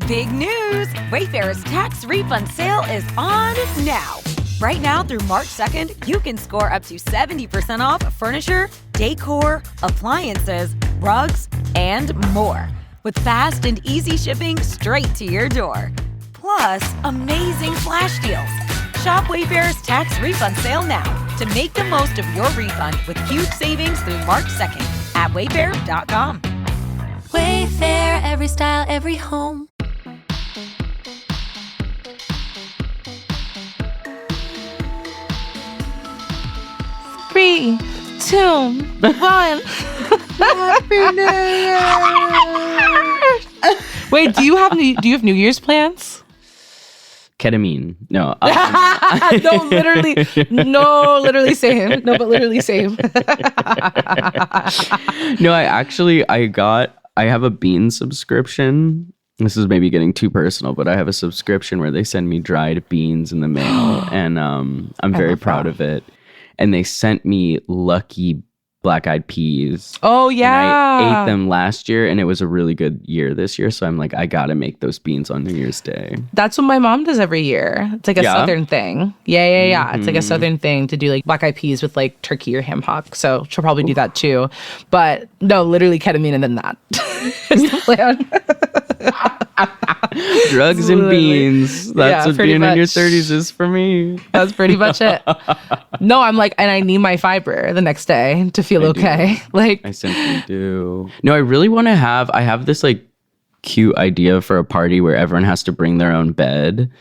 Big news! Wayfair's tax refund sale is on now. Right now through March 2nd, you can score up to 70% off furniture, decor, appliances, rugs, and more. With fast and easy shipping straight to your door. Plus, amazing flash deals. Shop Wayfair's tax refund sale now to make the most of your refund with huge savings through March 2nd at wayfair.com. Wayfair, every style, every home. Three, 2, 1. Happy New Year! Wait, do you have New Year's plans? Ketamine. No. literally same. No, but literally same. No, I have a bean subscription. This is maybe getting too personal, but I have a subscription where they send me dried beans in the mail, and I'm very proud of it. And they sent me Lucky black-eyed peas. Oh, yeah. And I ate them last year, and it was a really good year this year. So I'm like, I gotta make those beans on New Year's Day. That's what my mom does every year. It's like a Southern thing. Yeah. Mm-hmm. It's like a Southern thing to do like black-eyed peas with like turkey or ham hock. So she'll probably do that too. But no, literally ketamine and then that is the plan. Drugs and beans. That's what being in your 30s is for me. That's pretty much it. No, I'm like, and I need my fiber the next day to feel okay. Like I simply do. No, I really want to I have this like cute idea for a party where everyone has to bring their own bed.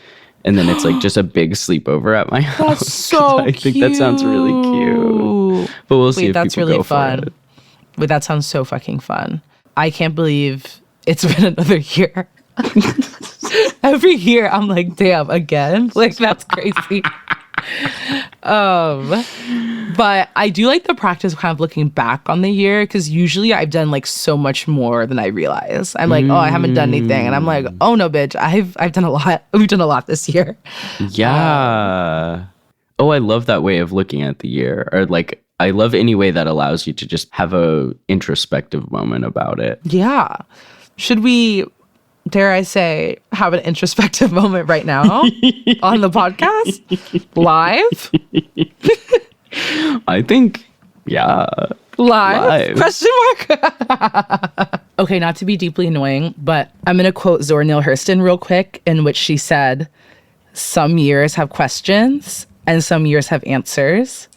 And then it's like just a big sleepover at my house. That's so I think that sounds really cute. But we'll see if that's people really go fun. for it. Wait, that sounds so fucking fun. I can't believe it's been another year. Every year I'm like, damn, again? Like, that's crazy. But I do like the practice of kind of looking back on the year, because usually I've done like so much more than I realize. I'm like, oh, I haven't done anything, and I'm like, oh no, bitch, I've done a lot. We've done a lot this year. Yeah. Oh, I love that way of looking at the year. Or like, I love any way that allows you to just have a introspective moment about it. Yeah. Should we, dare I say, have an introspective moment right now on the podcast? Live? I think, yeah. Live? Question mark? Okay, not to be deeply annoying, but I'm going to quote Zora Neale Hurston real quick, in which she said, some years have questions and some years have answers.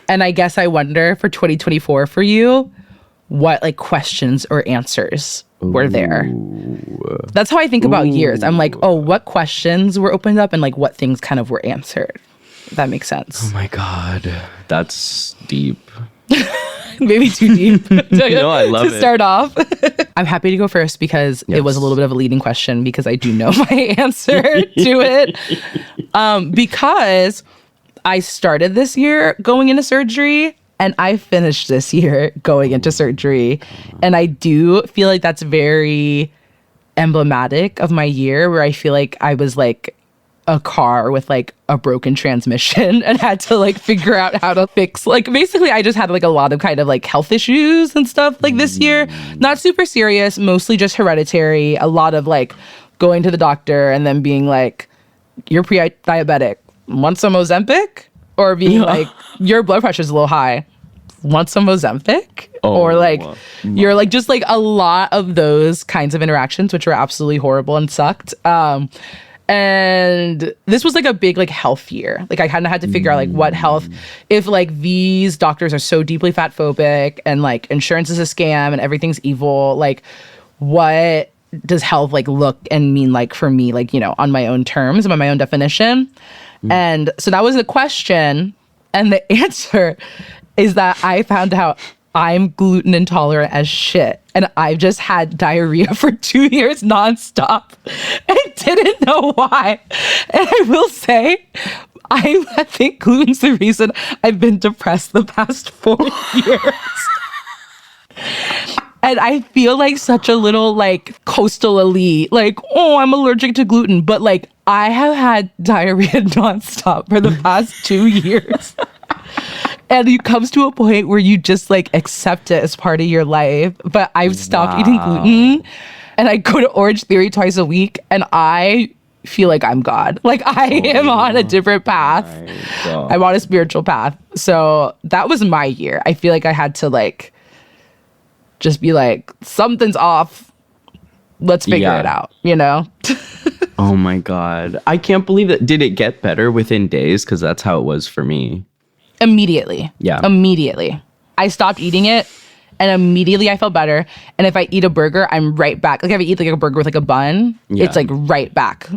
And I guess I wonder for 2024 for you, what like questions or answers were there? That's how I think about years. I'm like, oh, what questions were opened up and like what things kind of were answered. If that makes sense. Oh my God. That's deep. Maybe too deep No, I love to start off. I'm happy to go first because it was a little bit of a leading question, because I do know my answer to it. Because I started this year going into surgery and I finished this year going into surgery. And I do feel like that's very emblematic of my year, where I feel like I was like a car with like a broken transmission and had to like figure out how to fix, like basically I just had like a lot of kind of like health issues and stuff like this year. Not super serious, mostly just hereditary. A lot of like going to the doctor and then being like, you're pre-diabetic, want some Ozempic? Or being like, your blood pressure's a little high, want some Ozempic? Or like, you're like, just like a lot of those kinds of interactions, which were absolutely horrible and sucked. And this was like a big like health year. Like I kind of had to figure out like what health, if like these doctors are so deeply fat phobic and like insurance is a scam and everything's evil, like what does health like look and mean like for me, like, you know, on my own terms and by my own definition. And so that was the question. And the answer is that I found out I'm gluten intolerant as shit. And I've just had diarrhea for 2 years nonstop and didn't know why. And I will say, I think gluten's the reason I've been depressed the past 4 years. And I feel like such a little like coastal elite, like, oh, I'm allergic to gluten. But like, I have had diarrhea nonstop for the past 2 years. And it comes to a point where you just like accept it as part of your life. But I've stopped eating gluten. and I go to Orange Theory twice a week, and I feel like I'm God. Like I am on a different path. I'm on a spiritual path. So that was my year. I feel like I had to like just be like, something's off. Let's figure it out, you know? Oh my God. I can't believe that. Did it get better within days? Because that's how it was for me. Immediately. Yeah. Immediately. I stopped eating it and immediately I felt better. And if I eat a burger, I'm right back. Like if I eat like a burger with like a bun, it's like right back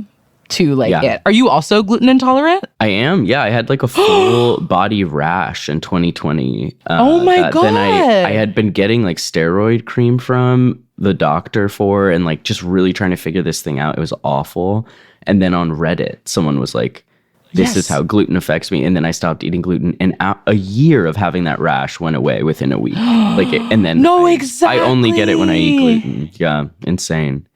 to like it. Are you also gluten intolerant? I am. Yeah. I had like a full body rash in 2020. Oh my God. Then I had been getting like steroid cream from the doctor for, and like just really trying to figure this thing out. It was awful. And then on Reddit, someone was like, this is how gluten affects me. And then I stopped eating gluten, and a year of having that rash went away within a week. And then I only get it when I eat gluten. Yeah. Insane.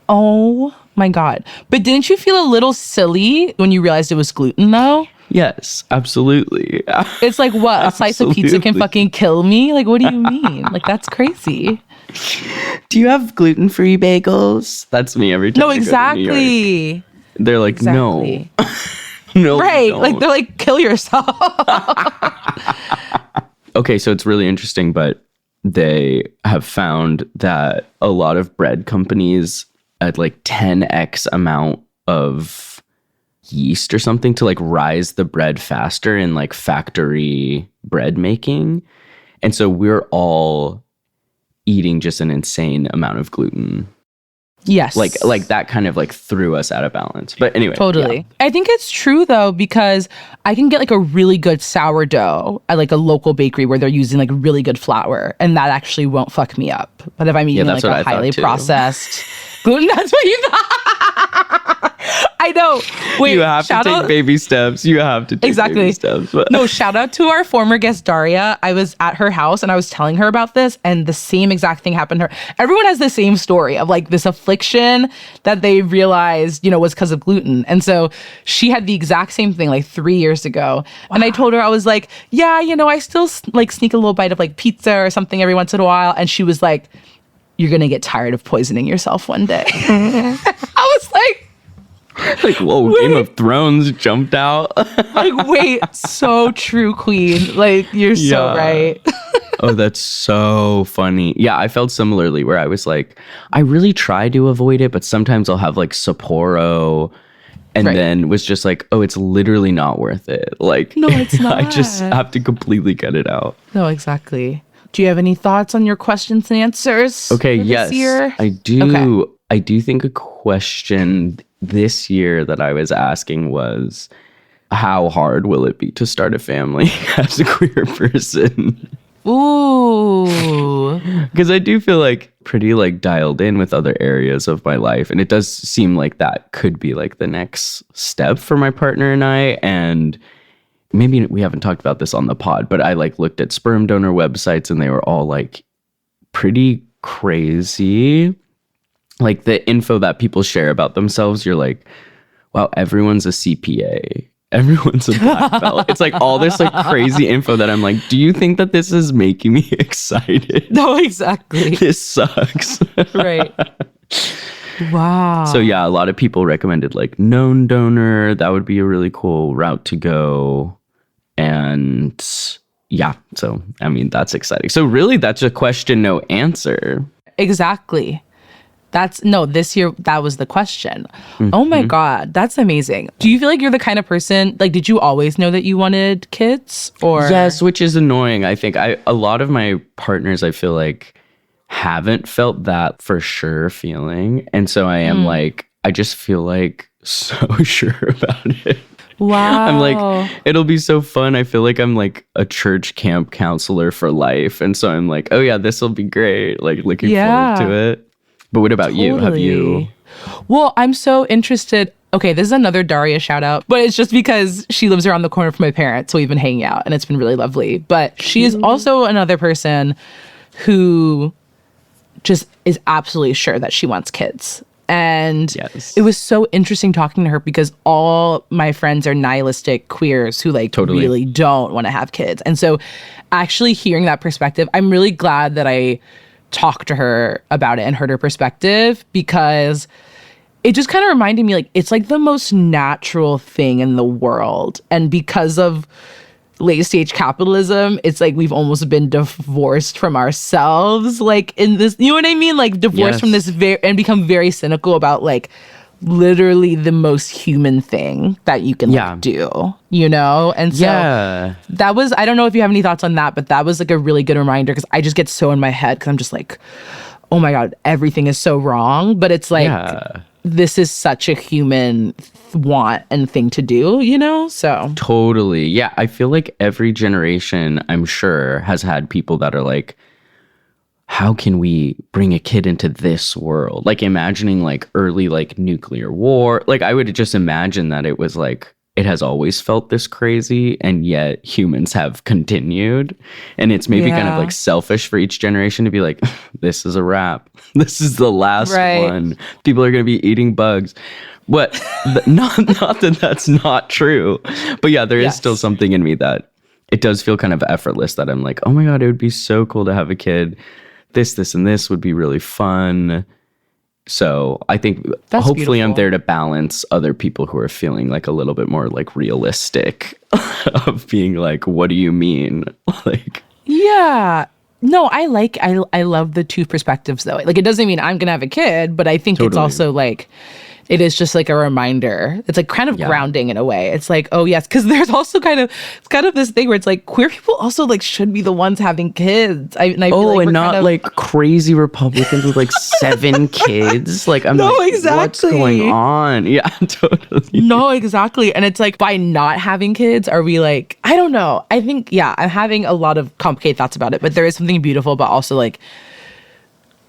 Oh my God. But didn't you feel a little silly when you realized it was gluten though? Yes, absolutely. It's like, what? A slice of pizza can fucking kill me? Like, what do you mean? Like, that's crazy. Do you have gluten-free bagels? That's me every time. No, I exactly. go to New York. They're like, no. No. Right. Like, they're like, kill yourself. Okay, so it's really interesting, but they have found that a lot of bread companies add like 10x amount of yeast or something to like rise the bread faster in like factory bread making. And so we're all eating just an insane amount of gluten. Yes. Like that kind of like threw us out of balance. But anyway. Totally. Yeah. I think it's true though, because I can get like a really good sourdough at like a local bakery where they're using like really good flour, and that actually won't fuck me up. But if I'm eating like a highly processed gluten, that's what you thought. I know. Wait, you have to take baby steps. You have to take baby steps. But. No, shout out to our former guest, Daria. I was at her house and I was telling her about this, and the same exact thing happened to her. Everyone has the same story of like this affliction that they realized, you know, was because of gluten. And so she had the exact same thing like 3 years ago. Wow. And I told her, I was like, yeah, you know, I still like sneak a little bite of like pizza or something every once in a while. And she was like, you're going to get tired of poisoning yourself one day. I was like, whoa, wait. Game of Thrones jumped out. Like, wait, so true, queen. Like, you're so right. Oh, that's so funny. Yeah, I felt similarly where I was like, I really try to avoid it, but sometimes I'll have like Sapporo and then was just like, oh, it's literally not worth it. Like, no, it's not. I just have to completely cut it out. No, exactly. Do you have any thoughts on your questions and answers? Okay, yes, year? I do. Okay. I do think a question this year that I was asking was, how hard will it be to start a family as a queer person? Ooh. Because I do feel like pretty like dialed in with other areas of my life. And it does seem like that could be like the next step for my partner and I. And maybe we haven't talked about this on the pod, but I like looked at sperm donor websites and they were all like pretty crazy. Like the info that people share about themselves, you're like, wow, everyone's a CPA. Everyone's a black belt. It's like all this like crazy info that I'm like, do you think that this is making me excited? No, exactly. This sucks. Right. Wow. So yeah, a lot of people recommended like known donor. That would be a really cool route to go. And yeah, so I mean, that's exciting. So really that's a question, no answer. Exactly. This year, that was the question. Mm-hmm. Oh my God, that's amazing. Do you feel like you're the kind of person, like, did you always know that you wanted kids? Or yes, which is annoying. I think a lot of my partners, I feel like, haven't felt that for sure feeling. And so I am like, I just feel like so sure about it. Wow. I'm like, it'll be so fun. I feel like I'm like a church camp counselor for life. And so I'm like, oh yeah, this will be great. Like looking forward to it. But what about you? Have you? Well, I'm so interested. Okay, this is another Daria shout out, but it's just because she lives around the corner from my parents. So we've been hanging out and it's been really lovely. But she is also another person who just is absolutely sure that she wants kids. And it was so interesting talking to her because all my friends are nihilistic queers who like really don't want to have kids. And so actually hearing that perspective, I'm really glad that I talked to her about it and heard her perspective, because it just kind of reminded me, like, it's like the most natural thing in the world. And because of late stage capitalism, it's like we've almost been divorced from ourselves, like in this, you know what I mean? Like divorced from this and become very cynical about like literally the most human thing that you can like, do, you know? And so that was, I don't know if you have any thoughts on that, but that was like a really good reminder, because I just get so in my head because I'm just like, oh my God, everything is so wrong. But it's like, this is such a human want and thing to do, you know? So totally. Yeah. I feel like every generation, I'm sure, has had people that are like, how can we bring a kid into this world? Like imagining like early like nuclear war. Like I would just imagine that it was like, it has always felt this crazy, and yet humans have continued. And it's maybe kind of like selfish for each generation to be like, this is a wrap. This is the last one. People are going to be eating bugs. What? not that that's not true. But yeah, there is still something in me that it does feel kind of effortless, that I'm like, oh my God, it would be so cool to have a kid. This, and this would be really fun. So I think that's hopefully beautiful. I'm there to balance other people who are feeling like a little bit more like realistic of being like, what do you mean? Like, yeah. No, I love the two perspectives though. Like it doesn't mean I'm going to have a kid, but I think it's also like, it is just like a reminder. It's like kind of grounding in a way. It's like, oh yes, because there's also kind of this thing where it's like queer people also like should be the ones having kids. I feel like and not kind of like crazy Republicans with like 7 kids. Like I'm what's going on? Yeah, totally. No, exactly. And it's like, by not having kids, are we like, I don't know. I think I'm having a lot of complicated thoughts about it, but there is something beautiful, but also like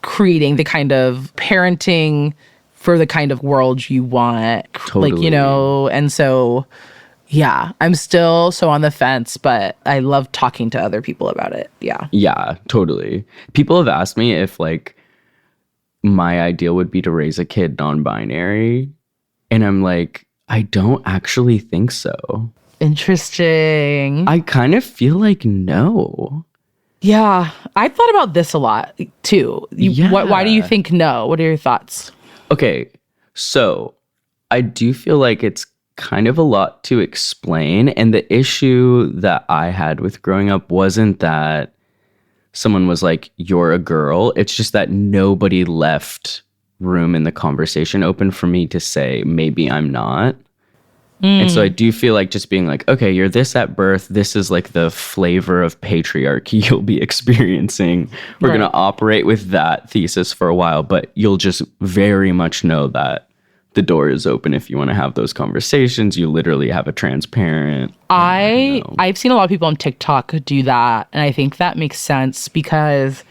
creating the kind of parenting for the kind of world you want. Totally. Like, you know, and so, I'm still so on the fence, but I love talking to other people about it. Yeah. Yeah, totally. People have asked me if like my ideal would be to raise a kid non-binary. And I'm like, I don't actually think so. Interesting. I kind of feel like no. Yeah. I've thought about this a lot too. Why do you think no? What are your thoughts? Okay, so I do feel like it's kind of a lot to explain. And the issue that I had with growing up wasn't that someone was like, you're a girl. It's just that nobody left room in the conversation open for me to say, maybe I'm not. And so I do feel like just being like, okay, you're this at birth. This is like the flavor of patriarchy you'll be experiencing. We're going to operate with that thesis for a while, but you'll just very much know that the door is open if you want to have those conversations. You literally have a transparent. I've seen a lot of people on TikTok do that. And I think that makes sense, because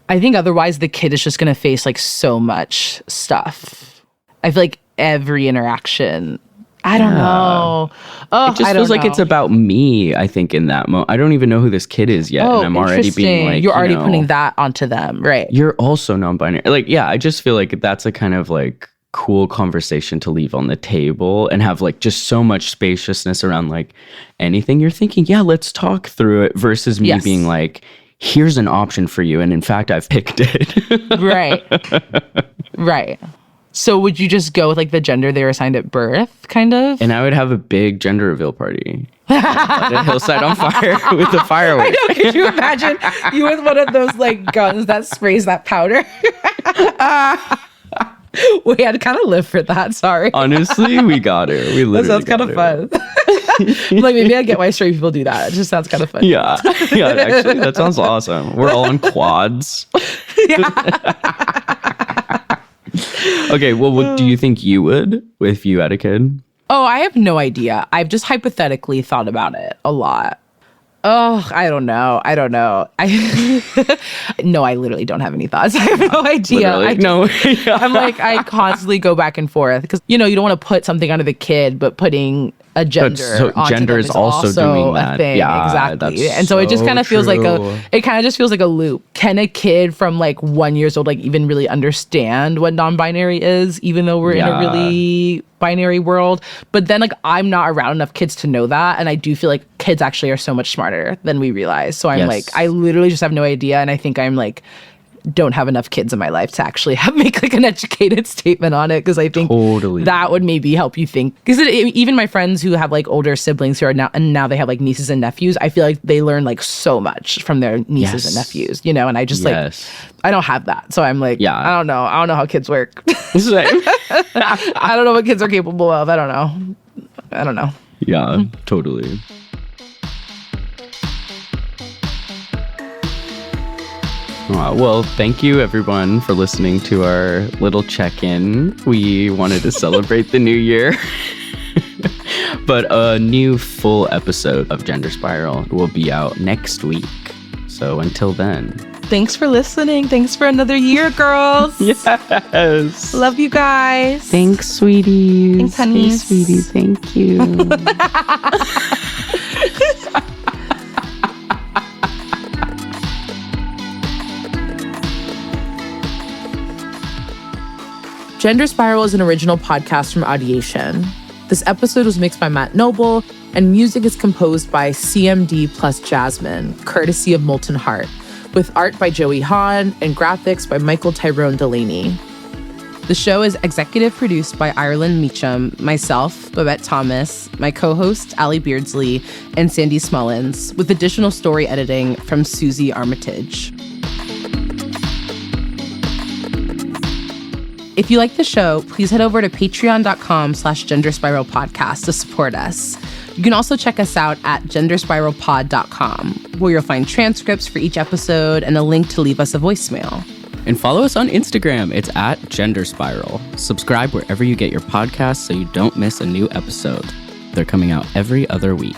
I think otherwise the kid is just going to face like so much stuff. I feel like every interaction, I don't know. Oh, it just feels like it's about me, I think, in that moment. I don't even know who this kid is yet. And I'm already being like, you're already putting that onto them, right? You're also non-binary. Like, yeah, I just feel like that's a kind of like cool conversation to leave on the table and have like just so much spaciousness around like anything you're thinking. Yeah, let's talk through it, versus me being like, here's an option for you. And in fact, I've picked it. Right. So would you just go with like the gender they were assigned at birth, kind of? And I would have a big gender reveal party. Light a hillside on fire with the fireworks. I know, could you imagine you with one of those like guns that sprays that powder? We had to kind of live for that, sorry. Honestly, we got it. We literally That sounds kind of fun. Like maybe I get why straight people do that. It just sounds kind of fun. Yeah, actually, that sounds awesome. We're all on quads. Okay, well, what do you think you would if you had a kid? Oh, I have no idea. I've just hypothetically thought about it a lot. Oh, I don't know. No, I literally don't have any thoughts. I have no idea. I'm like, I constantly go back and forth because, you know, you don't want to put something onto the kid, but putting a gender onto gender them is also doing that. A thing. Yeah, exactly. And so it just kind of feels like a loop. Can a kid from like 1 year old like even really understand what non-binary is, even though we're in a really binary world? But then like I'm not around enough kids to know that, and I do feel like kids actually are so much smarter than we realize. So I'm like, I literally just have no idea, and I think I'm like don't have enough kids in my life to actually make like an educated statement on it, because I think that would maybe help you think. Because even my friends who have like older siblings who are now they have like nieces and nephews, I feel like they learn like so much from their nieces and nephews, you know, and I just like, I don't have that. So I'm like, I don't know how kids work. I don't know what kids are capable of. I don't know. Yeah, totally. Well, thank you everyone for listening to our little check-in. We wanted to celebrate the new year. But a new full episode of Gender Spiral will be out next week. So until then. Thanks for listening. Thanks for another year, girls. Yes. Love you guys. Thanks, sweeties. Thanks, honeys. Hey, sweetie. Thank you. Gender Spiral is an original podcast from Audiation. This episode was mixed by Matt Noble, and music is composed by CMD plus Jasmine, courtesy of Molten Heart, with art by Joey Hahn and graphics by Michael Tyrone Delaney. The show is executive produced by Ireland Meacham, myself, Babette Thomas, my co-host Ally Beardsley, and Sandy Smullins, with additional story editing from Susie Armitage. If you like the show, please head over to patreon.com/genderspiralpodcast to support us. You can also check us out at genderspiralpod.com, where you'll find transcripts for each episode and a link to leave us a voicemail. And follow us on Instagram. It's at Gender Spiral. Subscribe wherever you get your podcasts so you don't miss a new episode. They're coming out every other week.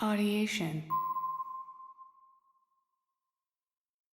Audiation.